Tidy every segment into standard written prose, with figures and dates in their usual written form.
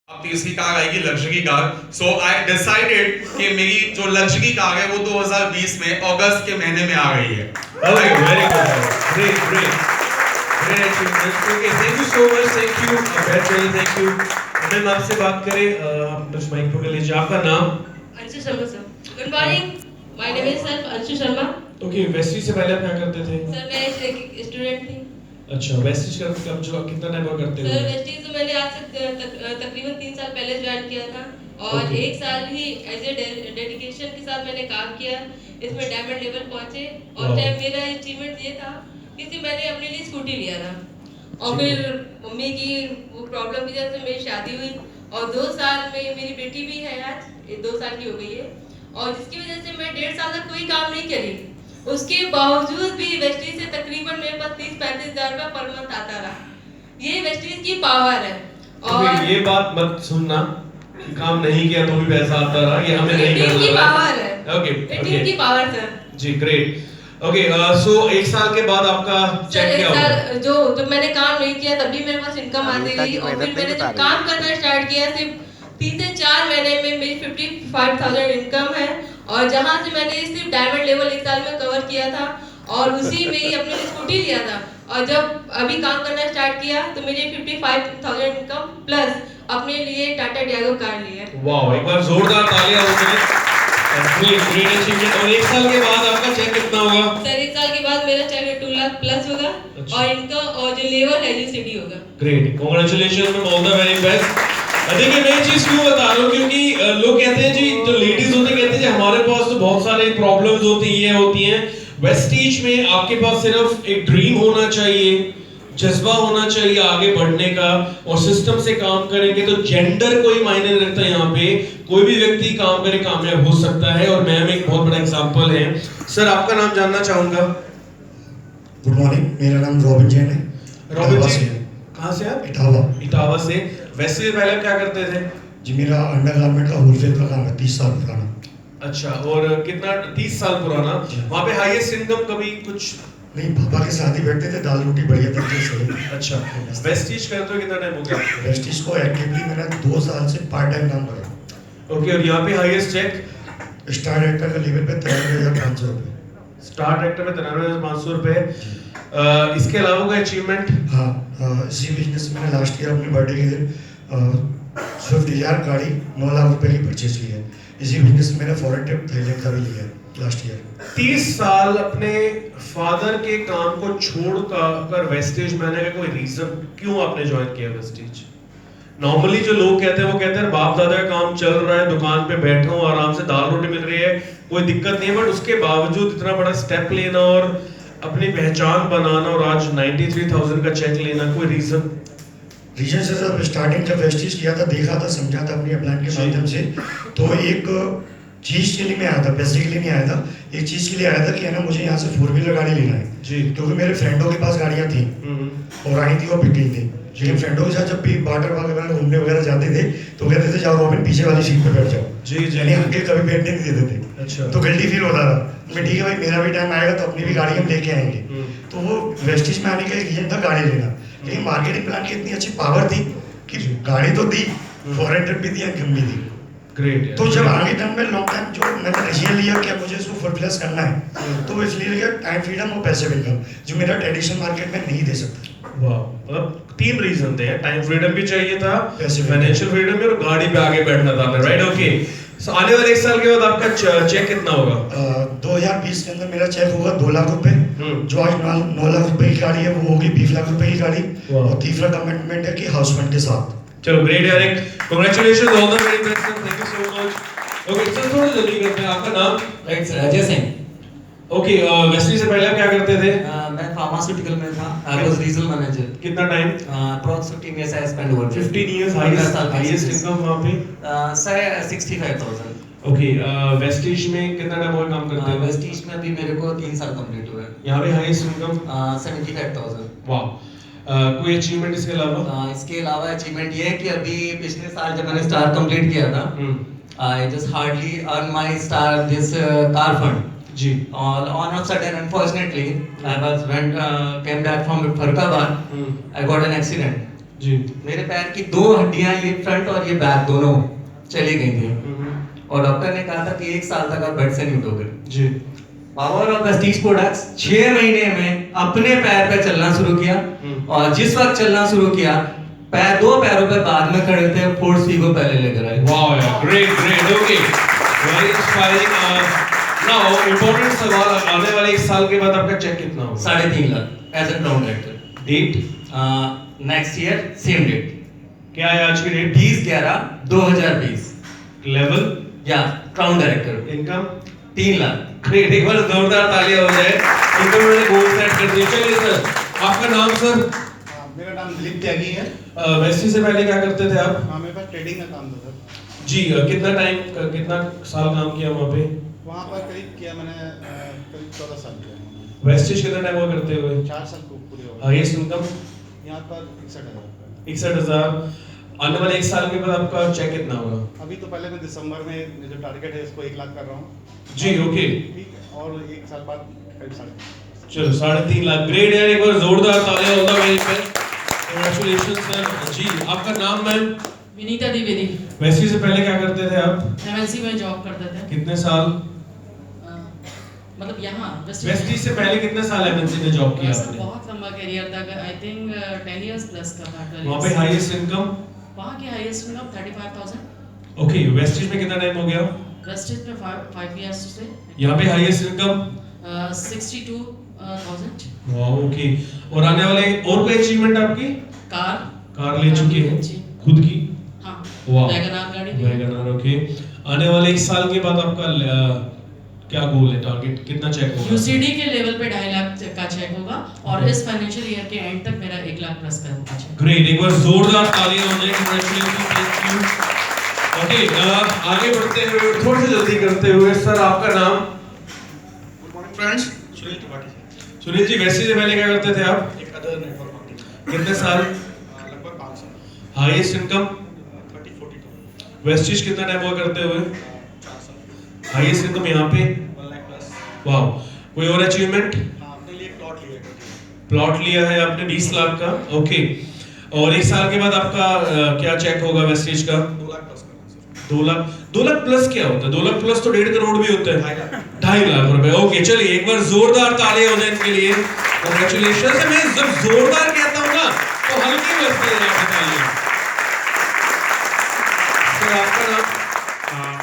अब तीसरी कार आएगी luxury car. So I decided कि मेरी जो लग्जरी कार है वो 2020 में अगस्त के महीने में आ रही है। Okay, very good. Great, great. Great achievement. Okay, thank you so much. Thank you. Very thank you. Ma'am आपसे बात करें, आप कुछ माइक पकड़ लीजिए। आपका नाम? Anshu Sharma sir. Good morning, my name is sir Anshu Sharma. Okay, Vestige से पहले आप क्या करते थे? सर मैं एक स्टूडेंट थी। अच्छा, वेस्टिज का कब जो कितना टाइम हुआ करते हो? सर वेस्टिज तो मैंने आज से तकरीबन 3 साल पहले ज्वाइन किया था और Okay. 1 साल ही एज ए डेडिकेशन के साथ मैंने काम किया। इसमें डायमंड लेवल पहुंचे और Wow. टाइम मेरा अचीवमेंट ये था कि मैंने अपने लिए स्कूटी लिया था और जी। फिर मम्मी की वो प्रॉब्लम की वजह से मेरी शादी हुई और 2 साल में मेरी बेटी भी है, आज 2 साल की हो गई है और जिसकी वजह से मैं 1.5 साल तक कोई काम नहीं करी। उसके बावजूद भी वेस्टिज से तकरीबन मेरे पास 30-35 हज़ार रुपया पर मंथ आता रहा। ये वेस्टिज की पावर है। और Okay, ये बात मत सुनना कि काम नहीं किया तो भी पैसा आता रहा, ये हमें नहीं टीम की करना पावर है। Okay, टीम की okay. Power sir. जी, great. Okay, so 1 साल के बाद आपका चेक सर क्या एक हुआ? साल जो जब मैंने काम नहीं किया तभी मेरे पास इनकम आती रही और फिर मैंने जब काम करना स्टार्ट किया सिर्फ 3 से 4 महीने में मेरी 55,000 इनकम है और जहां से मैंने सिर्फ डायमंड लेवल 1 साल में कवर किया था और उसी में ही अपने लिए स्कूटी लिया था और जब अभी काम करना स्टार्ट किया तो मेरी 55,000 इनकम प्लस अपने लिए टाटा टियागो कार ली है। वाह, एक बार जोरदार तालियां हो जाए। Great achievement. और 1 साल के बाद आपका चेक कितना होगा? सर 1 साल के बाद मेरा चेक 2 लाख प्लस होगा अच्छा। और इनका और जो लेवल है यूसीडी होगा। Great, congratulation ma'am, all the very best. देखिए मैं ये चीज क्यों बता रहा हूँ क्योंकि लोग कहते हैं जी, जो लेडीज होते कहते हैं जी हमारे पास तो बहुत सारे प्रॉब्लम्स होती हैं, ये होती हैं। वेस्टीज में आपके पास सिर्फ एक ड्रीम होना चाहिए, जज्बा होना चाहिए आगे बढ़ने का और सिस्टम से काम करेंगे तो जेंडर कोई मायने नहीं रखता। यहाँ पे कोई भी व्यक्ति काम करे कामयाब हो सकता है और मैम एक बहुत बड़ा एग्जांपल है। सर आपका नाम जानना चाहूंगा। गुड मॉर्निंग, मेरा नाम रॉबिन जैन है। रॉबिन इटावा जी, से है। कहाँ से आप? इटावा। इटावा से। वैसे से पहले आप क्या करते थे? जी मेरा अंडरगारमेंट का होलसेल का काम है, 30 साल पुराना। अच्छा, और कितना? 30 साल पुराना। जी। वहाँ पे हाईएस्ट इनकम कभी कुछ? नहीं, पापा के साथ ही बैठते थे, दाल रोटी बढ़िया तरीके से। अच्छा, वेस्टीज करते हो कितना टाइम हो गया? वेस्टिज को एक्टिवली मैंने 2 साल से पार्ट टाइम काम करा। ओके, और यहाँ पे हाईएस्ट चेक? स्टार एक्टर का लेवल पे 93,500 रुपये। स्टार एक्टर में 93,500 रुपए। इसके अलावा कोई अचीवमेंट? हाँ, इसी बिजनेस में मैंने लास्ट ईयर अपने बर्थडे के दिन स्विफ्ट डिजायर गाड़ी 9 लाख रुपए की परचेज की है। इसी बिजनेस में मैंने फॉरेन ट्रिप थाईलैंड का भी लिया है लास्ट ईयर। 30 साल अपने फादर के काम को छोड़ कर वेस्टेज में आने का कोई रीजन क्यों आपने ज्वाइन किया वेस्टेज? नॉर्मली जो लोग कहते हैं वो कहते हैं बाप दादा का काम चल रहा है, दुकान पे बैठा हूँ, आराम से दाल रोटी मिल रही है, कोई दिक्कत नहीं है, बट उसके बावजूद इतना बड़ा स्टेप लेना और अपनी पहचान बनाना और आज 93,000 का चेक लेना, कोई रीजन? रीजन से जब स्टार्टिंग जब वेस्टिज किया था, देखा था, समझा था अपनी प्लान के माध्यम से, तो एक चीज के लिए मैं आया था, पैसे के लिए नहीं आया था, एक चीज के लिए आया था कि है ना मुझे यहाँ से 4 व्हीलर गाड़ी लेना है जी। क्योंकि मेरे फ्रेंडों के पास गाड़ियाँ थी और आई थी और बिक गई थी। लेकिन फ्रेंडों के साथ जब भी वाटर पार्क वगैरह घूमने वगैरह जाते थे तो कहते थे जाओ रॉबिन पीछे वाली सीट पे बैठ जाओ। जी जी। यानी अंकल कभी बैठने नहीं देते थे। अच्छा। तो गिल्टी फील होता था। मैं ठीक है भाई, मेरा भी टाइम आएगा तो अपनी भी गाड़ी हम लेके आएंगे। तो वो वेस्टिज में आने का एक रीजन था गाड़ी लेना। लेकिन मार्केटिंग प्लान की इतनी अच्छी पावर थी कि गाड़ी तो दी, फॉरेन ट्रिप भी दी, इनकम भी दी। ग्रेट। तो जब आगे टाइम में लॉन्ग टाइम जो मैंने डिसीजन लिया कि मुझे इसको फुलफिल करना है तो इसलिए लिया टाइम फ्रीडम और पैसिव इनकम जो मेरा ट्रेडिशनल मार्केट में नहीं दे सकता। वाह, मतलब 3 रीजन थे। टाइम फ्रीडम भी चाहिए था, Passive फाइनेंशियल फ्रीडम भी, और गाड़ी पे आगे बैठना था आपने, राइट? ओके। सो आने वाले 1 साल के बाद आपका चेक कितना होगा? 2020 के अंदर मेरा चेक होगा 2 लाख रुपए। जो आज 9 लाख रुपए की गाड़ी है वो होगी 20 लाख रुपए की गाड़ी। वाह। और तीसरा कमिटमेंट है कि हाउस फंड के साथ। चलो, ग्रेट यार, congratulations, all the very best, thank you so much. Okay sir, थोड़ा जल्दी करते हैं। आपका नाम? Right sir, Ajay Singh. Okay, vastly से पहले आप क्या करते थे? मैं फार्मास्यूटिकल में था, आई वाज रीजनल मैनेजर। कितना time? Approx 15 years I spent over there। 15 years. 15 साल हाईएस्ट इनकम वहां पे? सर 65,000। ओके, वेस्टिज में कितना टाइम और काम करते हैं? वेस्टिज में अभी मेरे को 3 साल कंप्लीट हुए हैं। यहाँ पे हाईएस्ट इनकम? 75,000। वाह। कोई अचीवमेंट इसके अलावा? इसके अलावा अचीवमेंट ये है कि अभी पिछले साल जब मैंने स्टार कंप्लीट किया था, I just hardly earn my star this car fund जी। All on a sudden, unfortunately, I was came back from Farkabad. I got an accident. जी। मेरे पैर की 2 हड्डियां, ये फ्रंट और ये बैक दोनों चली गई थी और डॉक्टर ने कहा था कि 1 साल तक आप बेड से नहीं उठोगे। जी। पावर ऑफ वेस्टीज प्रोडक्ट्स 6 महीने में अपने पैर पे चलना शुरू किया और जिस वक्त चलना शुरू किया, पैर 2 पैरों पे बाद में खड़े थे, फोर्स फी को पहले लेकर आए। वाओ यार, great great, okay, very inspiring. Now important सवाल, आने वाले 1 साल के बाद आपका चेक कितना होगा? 3.5 lakh as a crown director. Date next year same date, क्या है आज की डेट? 20/11/2020। लेवल या crown director. Income 3 lakh. Great, एक बार जोरदार तालियां हो जाए। इनको मैंने गोल सेट कर दिया। चलिए सर, आपका नाम सर? मेरा नाम दिलीप त्यागी है। वेस्टी से पहले क्या करते थे आप? मेरे पास ट्रेडिंग का काम था सर। जी, कितना साल काम किया वहाँ पे? वहाँ पर करीब किया मैंने, करीब 14 साल किया। वेस्टिज कितना टाइम हुआ करते हुए? 4 साल को पूरे हो गए। हाईएस्ट इनकम यहाँ पर 61,000। 61,000। आने वाले 1 साल के बाद आपका चेक कितना होगा? अभी तो पहले मैं दिसंबर में जो टारगेट है इसको 1 लाख कर रहा हूँ। जी, ओके, ठीक है, और 1 साल बाद करीब 3.5। चलो 3.5 लाख। ग्रेट यार, एक बार जोरदार तालियां होगा मेरे पे। Congratulations sir. जी, आपका नाम मैम? विनीता द्विवेदी। वेस्टी से पहले क्या करते थे आप? एमएनसी में जॉब करते थे। कितने साल? मतलब यहाँ वेस्टी से पहले कितने साल एमएनसी में जॉब किया आपने? बहुत लंबा करियर था, आई थिंक 10 इयर्स प्लस का था। वहाँ पे हाईएस्ट इनकम? वहाँ की हाईएस्ट इनकम 35,000। ओके, वेस्टिज में कितना टाइम हो गया? वेस्टेज में 5 इयर्स से। यहाँ पे हाईएस्ट इनकम 62,000। वाह, ओके। और आने वाले और कोई अचीवमेंट आपकी? कार ले चुकी है जी। खुद की? हाँ, वाह, वैगनआर गाड़ी भी। WagonR, okay. आने वाले 1 साल के बाद आपका क्या गोल है, टारगेट कितना चेक होगा? यूसीडी के लेवल पे 2.5 लाख का चेक होगा और इस फाइनेंशियल ईयर के एंड तक मेरा 1 लाख प्लस का होगा चेक। ग्रेट, एक बार जोरदार तालियां हो जाए। Congratulation, thank you. ओके, आगे बढ़ते हुए थोड़ी सी जल्दी करते हुए सर, आपका नाम? Good morning friends, Sunil Tripathi. Sunil ji, वेस्टी से पहले क्या करते थे आप? एक अदर नेटवर्क मार्केटिंग। कितने साल? लगभग 5 साल। Highest income? 30-40 वेस्टिज कितना टाइम हुआ करते हुए? 4 साल। हाईएस्ट इनकम यहाँ पे? 1 लाख प्लस। वाह, कोई और अचीवमेंट? हाँ, अपने लिए प्लॉट लिया है। प्लॉट लिया है आपने 20 लाख का, ओके। और 1 साल के बाद आपका क्या चेक होगा वेस्टिज का? 2 लाख प्लस करना सर। 2 लाख प्लस क्या होता है? 2 लाख प्लस तो 1.5 करोड़ भी होता है। 2.5 लाख रुपए, ओके। चलिए एक बार जोरदार तालियां हो जाए इनके लिए। कांग्रेचुलेशंस। मैं जब जोरदार कहता हूं ना तो हल्की बजती है, आप बताइए। सर, आपका नाम?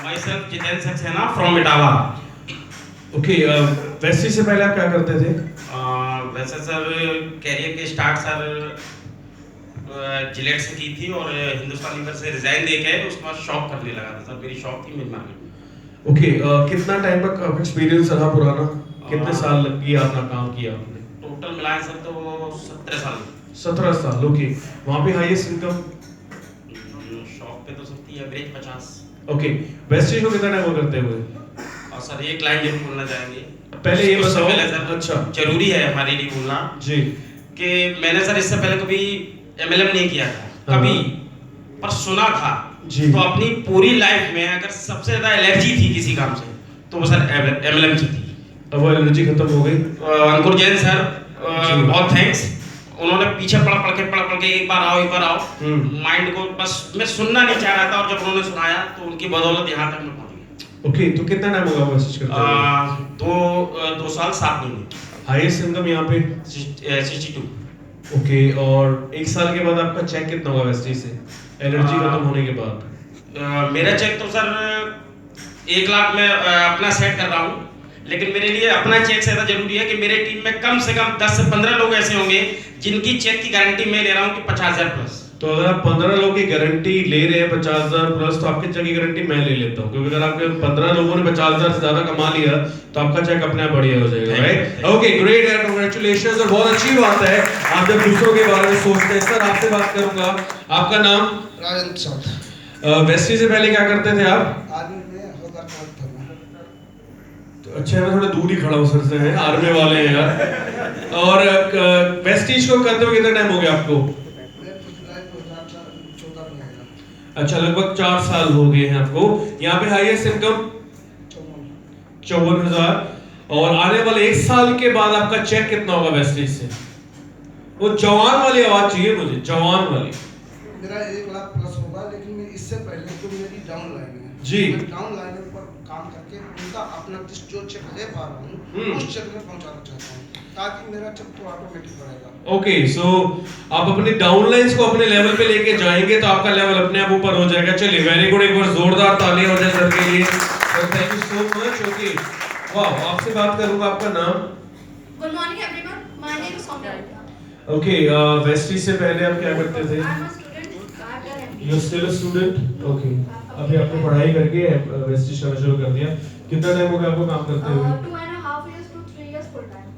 myself Jitendra Saxena from Etawah. Okay, वेस्टी से पहले आप क्या करते थे? वैसे सर कैरियर के स्टार्ट सर जिलेट से की थी और हिंदुस्तान लीवर से रिजाइन देके उसके बाद शॉप करने लगा था सर। मेरी शॉप थी मिल मार्केट। ओके, कितना टाइम तक एक्सपीरियंस रहा पुराना? कितने साल लग गया अपना काम किया आपने? टोटल मिलाए सर तो 17 साल। 17 साल, ओके। वहाँ पे हाईएस्ट इनकम? शॉप पे तो सकती है एवरेज 50। ओके, वेस्टेज को कितना टाइम हुआ करते हुए? और सर एक लाइन जरूर बोलना चाहेंगे पहले ये उससे बताओ। पहले सर, अच्छा, जरूरी है हमारे लिए बोलना जी, कि मैंने सर इससे पहले कभी एमएलएम नहीं किया था कभी, पर सुना था जी। तो अपनी पूरी लाइफ में अगर सबसे ज्यादा एलर्जी थी किसी काम से तो वो सर एमएलएम से थी। अब वो एलर्जी खत्म हो गई? अंकुर जैन सर, जी। बहुत थैंक्स। उन्होंने पीछे पढ़ के एक बार आओ माइंड को बस मैं सुनना नहीं चाह रहा था और जब उन्होंने सुनाया तो उनकी बदौलत यहाँ तक मैं पहुंच गया। ओके, तो कितना टाइम होगा मैसेज करते हुए? 2 साल 7 महीने। हाईएस्ट इनकम यहाँ पे? 62। ओके, और 1 साल के बाद आपका चेक कितना होगा वेस्टी से, एलर्जी खत्म होने के बाद? मेरा चेक तो सर 1 लाख में अपना सेट कर रहा हूँ, लेकिन मेरे लिए अपना चेक से ज़्यादा जरूरी है कि मेरे टीम में कम से कम 10 से 15 लोग ऐसे होंगे जिनकी चेक की गारंटी मैं ले रहा हूँ कि 50,000 प्लस। तो अगर आप 15 लोगों की गारंटी ले रहे हैं 50,000 प्लस, तो आपके चेक की गारंटी मैं ले लेता हूँ, क्योंकि अगर आपके 15 लोगों ने 50,000 से ज्यादा कमा लिया तो आपका चेक अपने आप बढ़िया हो जाएगा, राइट? ओके, ग्रेट यार, कांग्रेचुलेशंस। और बहुत अच्छी बात है आप जब दूसरों के बारे में सोचते हैं। सर, आपसे बात करूंगा, आपका नाम? राजेंद्र चौथ। वेस्टी से पहले क्या करते थे आप? आर्मी में होगा काम करना। तो अच्छा, मैं थोड़ा दूर ही खड़ा हूँ सर से, हैं आर्मी वाले हैं यार। और वेस्टीज को करते हुए कितना टाइम हो गया आपको? अच्छा, लगभग 4 साल हो गए हैं आपको। यहाँ पे हाईएस्ट इनकम 54,000। और आने वाले 1 साल के बाद आपका चेक कितना होगा वेस्टीज से? वो जवान वाली आवाज चाहिए मुझे, जवान वाली। मेरा 1 लाख प्लस होगा, लेकिन इससे पहले तो मेरी डाउन लाइन है जी। मैं डाउन लाइन पर काम करके उनका अपना जो चेक ले पा रहा हूँ उस चेक में पहुँचाना चाहता हूँ, ताकि मेरा चेक तो ऑटोमेटिक बढ़ेगा। ओके, सो आप अपनी डाउनलाइंस को अपने लेवल पे लेके जाएंगे तो आपका लेवल अपने आप ऊपर हो जाएगा। चलिए, वेरी गुड, एक बार जोरदार तालियां हो जाए सर के लिए। Thank you so much. Okay, वाह, आपसे बात करूंगा, आपका नाम? Good morning everyone, my name is Saumya. Okay, वेस्टी से पहले आप क्या करते थे? I am a student. You still a student? Okay, अभी आपने पढ़ाई करके वेस्टी करना शुरू कर दिया। कितना टाइम हो गया आपको काम करते हुए? 2.5 years to 3 years full time।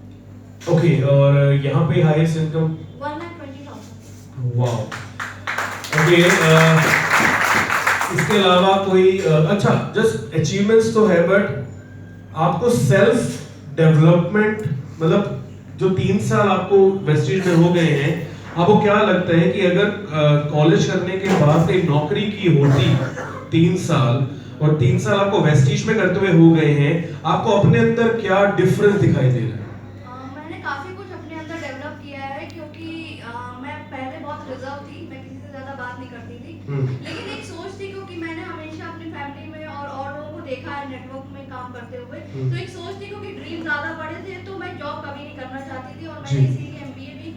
Okay, और यहाँ पे हाईएस्ट इनकम? 1,20,000। वाओ। ओके, इसके अलावा कोई अच्छा, जस्ट अचीवमेंट्स तो है, बट आपको सेल्फ डेवलपमेंट, मतलब जो 3 साल आपको वेस्टेज में हो गए हैं, आपको क्या लगता है कि अगर कॉलेज करने के बाद एक नौकरी की होती 3 साल और 3 साल आपको वेस्टेज में करते हुए हो गए हैं, आपको अपने अंदर क्या डिफरेंस दिखाई दे रहा है? मैंने काफी कुछ अपने अंदर डेवलप किया है, क्योंकि मैं पहले बहुत रिजर्व थी, मैं किसी से ज्यादा बात नहीं करती थी, लेकिन एक सोच थी, क्योंकि मैंने हमेशा अपनी फैमिली में और लोगों को देखा है नेटवर्क में काम करते हुए, तो एक सोच थी, क्योंकि ड्रीम ज्यादा बड़े थे, तो मैं जॉब कभी नहीं करना चाहती थी, और मैंने इसीलिए MBA भी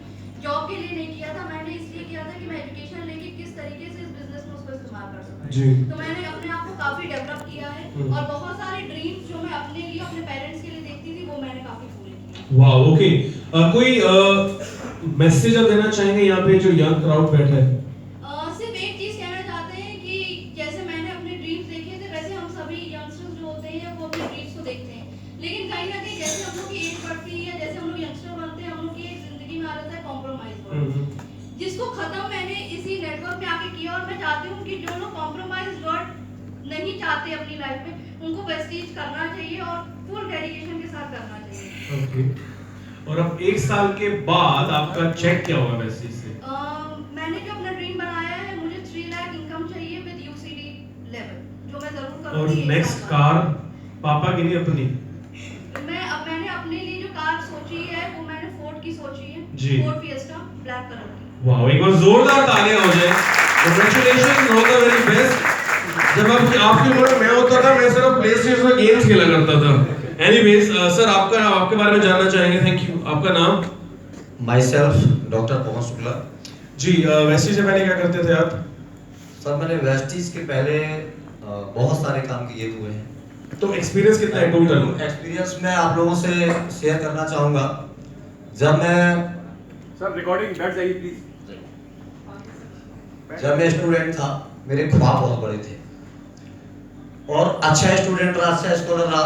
जॉब के लिए नहीं किया था, मैंने इसलिए किया था कि मैं एजुकेशन लेके किस तरीके से इस बिजनेस में उसको इस्तेमाल कर सकूं। तो मैंने अपने आप को काफी डेवलप किया है, और बहुत सारे ड्रीम्स जो मैं अपने लिए, अपने पेरेंट्स के लिए देखती थी, वो मैंने काफी पूरे किए। वाह, ओके, कोई मैसेज आप देना चाहेंगे यहाँ पे जो यंग क्राउड बैठा है? सिर्फ एक चीज कहना चाहते हैं कि जैसे मैंने अपने ड्रीम्स देखे थे, वैसे हम सभी यंगस्टर्स जो होते हैं वो अपने ड्रीम्स को देखते हैं, लेकिन कहीं ना कहीं जैसे हम लोग की एज बढ़ती है, जैसे हम लोग यंगस्टर बनते हैं, हम लोग की एक जिंदगी में आ जाता है कॉम्प्रोमाइज, जिसको खत्म मैंने इसी नेटवर्क में आके किया, और मैं चाहती हूँ कि जो लोग कॉम्प्रोमाइज वर्ड नहीं चाहते अपनी लाइफ में, उनको वेस्टेज करना चाहिए और फुल डेडिकेशन के साथ करना चाहिए। ओके, और अब 1 साल के बाद आपका चेक क्या होगा वेस्टेज से? मैंने जो अपना ड्रीम बनाया है, मुझे 3 लाख इनकम चाहिए विद UCD लेवल, जो मैं जरूर करूंगी। और नेक्स्ट कार पापा की नहीं, अपनी? मैंने अपने लिए जो कार सोची है, वो मैंने फोर्ड की सोची है, जी। फोर्ड फिएस्टा ब्लैक कलर की। वाह, एक बार जोरदार तालियां हो जाए। Congratulation, all the very best. जब आपकी उम्र में मैं होता था, मैं सिर्फ प्लेस्टेशन में गेम्स खेला करता था। एनीवेज, सर आपके बारे में जानना चाहेंगे। Thank you. आपका नाम? Myself doctor Pawan Shukla. जी, वेस्टीज से पहले क्या करते थे आप? सर, मैंने वेस्टीज के पहले बहुत सारे काम किए हुए हैं। तो एक्सपीरियंस कितना है टोटल? एक्सपीरियंस मैं आप लोगों से शेयर करना चाहूँगा। जब मैं सर रिकॉर्डिंग बैठ जाइए प्लीज। जब मैं स्टूडेंट था, मेरे ख्वाब बहुत बड़े थे, और अच्छा स्टूडेंट रहा, अच्छा स्कॉलर रहा।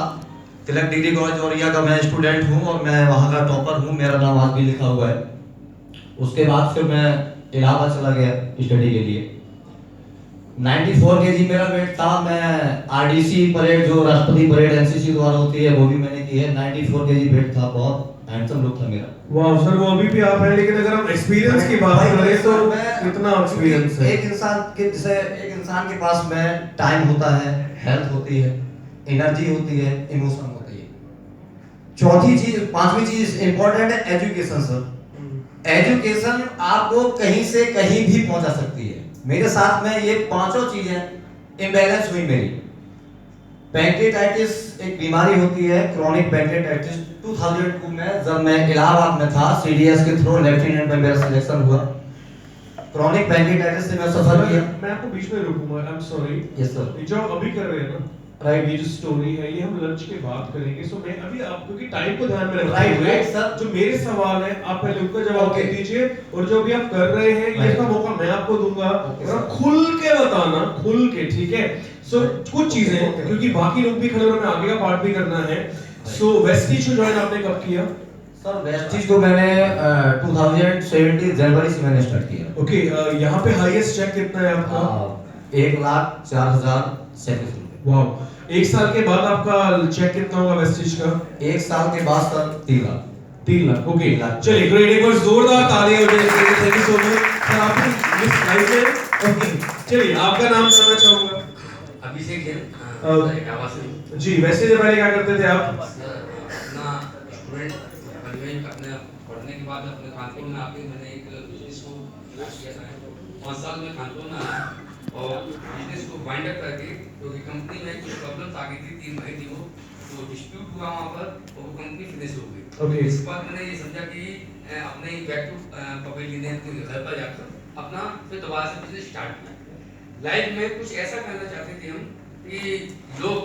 तिलक डिग्री कॉलेज औरिया का मैं स्टूडेंट हूँ, और मैं वहाँ का टॉपर हूँ, मेरा नाम आज भी लिखा हुआ है। उसके बाद फिर मैं इलाहाबाद चला गया स्टडी के लिए। 94 kg मेरा वेट था। मैं RDC परेड, जो राष्ट्रपति परेड NCC द्वारा होती है, वो भी मैंने की है। 94 kg वेट था, बहुत हैंडसम लुक था मेरा। वाह सर, वो अभी भी आप हैं, लेकिन अगर हम एक्सपीरियंस की बात करें तो कितना एक्सपीरियंस है? एक इंसान के पास में टाइम होता है, हेल्थ होती है, एनर्जी होती है, इमोशन होती है। चौथी चीज, 5वीं चीज इंपॉर्टेंट है एजुकेशन। सर, एजुकेशन आपको कहीं से कहीं भी पहुंचा सकती है। मेरे साथ में ये 5 चीजें इम्बैलेंस हुई मेरी। पैंक्रियाटाइटिस एक बीमारी होती है, क्रॉनिक पैंक्रियाटाइटिस। 2002 में जब मैं इलाहाबाद में था, CDS के थ्रू लेफ्टिनेंट में मेरा सिलेक्शन हुआ। क्रॉनिक पैंक्रियाटाइटिस से मैं सफर किया। मैं आपको बीच में रोकूंगा, I am sorry. Yes sir. जो अभी कर रहे हैं ना, राइट, ये जो स्टोरी है, ये हम लंच के बाद करेंगे। सो मैं अभी आपको की टाइम को ध्यान में रखते हुए सर, जो मेरे सवाल है आप पहले उनका जवाब दे दीजिए, और जो भी आप कर रहे हैं ये का मौका मैं आपको दूंगा, और खुल के बताना, खुल के, ठीक है? सो कुछ चीजें, क्योंकि बाकी लोग भी खड़े और हमें आगे का पार्ट भी करना है। सो वेस्टीज को ज्वाइन आपने कब किया? सर, वेस्टीज को मैंने 2017 जनवरी से मैंने स्टार्ट किया। ओके, यहाँ पे हाईएस्ट चेक कितना है आपका? 1,04,037 रुपए। वाओ, 1 साल के बाद आपका चेक कितना होगा वेस्टीज का? 1 साल के बाद सर 3 लाख। 3 लाख। ओके, चलिए ग्रेट, एक बार जोरदार तालियां हो जाए। Thank you so much sir, आपकी मिस लाइफ है। ओके, चलिए आपका नाम जानना चाहूंगा। अभिषेक जैन। जी, वैसे से पहले क्या करते थे आप? अपना स्टूडेंट अपने पढ़ने के बाद अपने कानपुर में आके मैंने एक बिजनेस को लॉन्च किया था। 5 साल में कानपुर में आया और बिजनेस को वाइंड अप करके, क्योंकि कंपनी में कुछ प्रॉब्लम्स आ गई थी, 3 महीने थी वो, तो डिस्प्यूट हुआ वहाँ पर और वो कंपनी फिनिश हो गई। इसके बाद मैंने ये समझा कि अपने बैक टू पवेलियन घर पर जाकर अपना फिर दोबारा से बिजनेस स्टार्ट किया। लाइफ में कुछ ऐसा करना चाहते थे हम कि लोग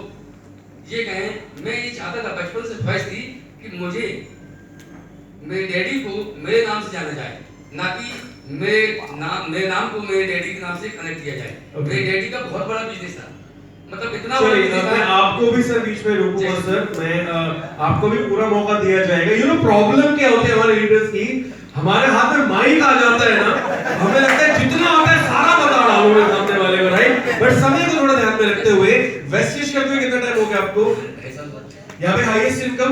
ये कहें, मैं ये चाहता था, बचपन से ख्वाहिश थी कि मुझे मेरे डैडी को मेरे नाम से जाना जाए, ना कि मेरे नाम को मेरे डैडी के नाम से कनेक्ट किया जाए। मेरे डैडी का बहुत बड़ा बिजनेस था, मतलब इतना बड़ा बिजनेस था। आपको भी सर बीच में रोकूंगा सर, मैं आपको भी पूरा मौका दिया जाएगा। यू नो प्रॉब्लम क्या होती है हमारे लीडर्स की, हमारे हाथ में माइक आ जाता है ना, हमें लगता है जितना आता है सारा बता डालूंगा सामने वाले को, राइट? बट समय को थोड़ा ध्यान में रखते हुए, वेस्टिज करते हुए कितना टाइम हो गया आपको? यहाँ पे हाईएस्ट इनकम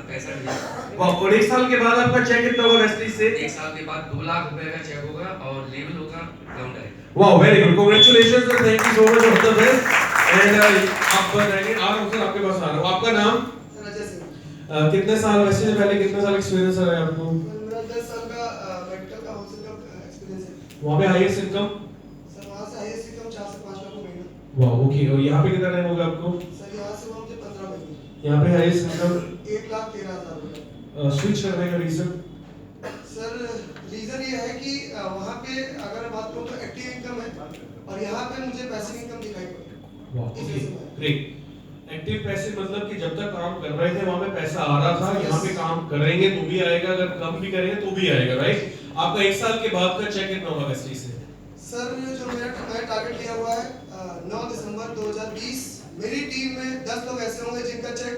65,000। वाह, और 1 साल के बाद आपका चेक कितना होगा वेस्टिज से? 1 साल के बाद 2 लाख रुपए का चेक होगा और लेवल होगा ग्राउंड डायरेक्टर। वाह, very good, congratulations sir, thank you so much, all the best. And आप बताइए, सर आपके पास आ रहा हूं, आपका नाम? अजय सिंह। कितने साल वेस्टिज से पहले कितने साल एक्सपीरियंस है आपको? मेरा 10 साल का मेडिकल का होलसेल का एक्सपीरियंस है। वहां पे हाईएस्ट इनकम? सर वहां से हाईएस्ट इनकम 4 से 5 लाख महीना। वाह, ओके। और यहाँ पे कितना टाइम होगा आपको? सर यहाँ से मुझे 15 महीने। यहाँ पे हाईएस्ट इनकम? 1,13,000 रुपए। स्विच करने का रीजन? सर रीजन ये है कि वहाँ पे अगर बात करूँ तो एक्टिव इनकम है और यहाँ पे मुझे पैसिव इनकम दिखाई पड़ी। वाह, ओके, ग्रेट। एक्टिव पैसिव मतलब कि जब तक काम कर रहे थे वहाँ पे पैसा आ रहा था, यहाँ पे काम करेंगे तो भी आएगा, अगर कम भी करेंगे तो भी आएगा, राइट? आपका 1 साल के बाद का चेक कितना होगा वेस्टिज से? सर जो मेरा टारगेट लिया हुआ है 9 दिसंबर 2020 मेरी टीम में 10 लोग ऐसे होंगे जिनका चेक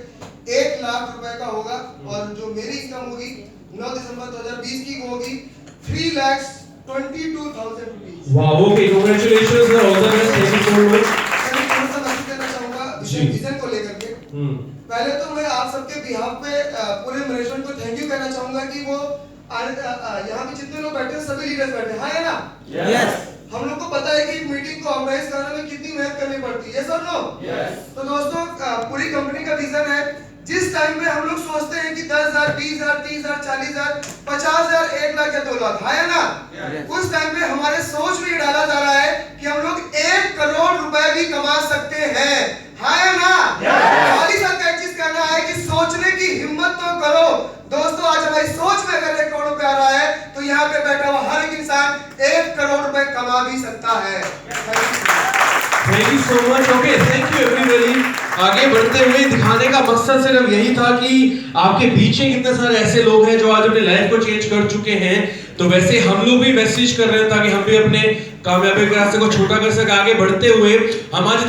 1 लाख रुपए का होगा और जो मेरी इनकम होगी 9 दिसंबर 2020 की होगी 3,22,000 रुपीस। वाह, okay, congratulations sir, all the best, thank you so much. मैं थोड़ा सा मैसेज करना चाहूंगा विजन को लेकर के। पहले तो मैं आप सबके बिहाफ पे पूरे मैनेजमेंट को थैंक यू कहना चाहूंगा कि वो यहाँ पे जितने लोग बैठे हैं सभी लीडर्स बैठे हैं, हाँ है ना? यस। हम लोग को पता है कि एक मीटिंग को ऑर्गेनाइज करने में कितनी मेहनत करनी पड़ती है, यस और नो? यस। तो दोस्तों पूरी कंपनी का विजन है, जिस टाइम पे हम लोग सोचते हैं कि 10,000, 20,000, 30,000, 40,000, 50,000, 1 लाख या 2 लाख, है ना? उस टाइम पे हमारे सोच में ये डाला जा रहा है कि हम लोग 1 करोड़ रुपए भी कमा सकते हैं, है ना? खाली सा एक चीज कहना है कि सोचने की हिम्मत तो करो। दोस्तों आज हमारी सोच में अगर 1 करोड़ रुपए आ रहा है तो यहाँ पे बैठा हुआ हर एक इंसान 1 करोड़ रुपए कमा भी सकता है। Thank you so much, okay, thank you everybody. आगे बढ़ते हुए दिखाने का मकसद सिर्फ यही था कि आपके बीच में कितने सारे ऐसे लोग हैं जो आज अपने लाइफ को चेंज कर चुके हैं, तो वैसे हम लोग भी वेस्टिज कर रहे हैं ताकि हम भी अपने कामयाबी के रास्ते को छोटा कर सके। आगे बढ़ते हुए हम आज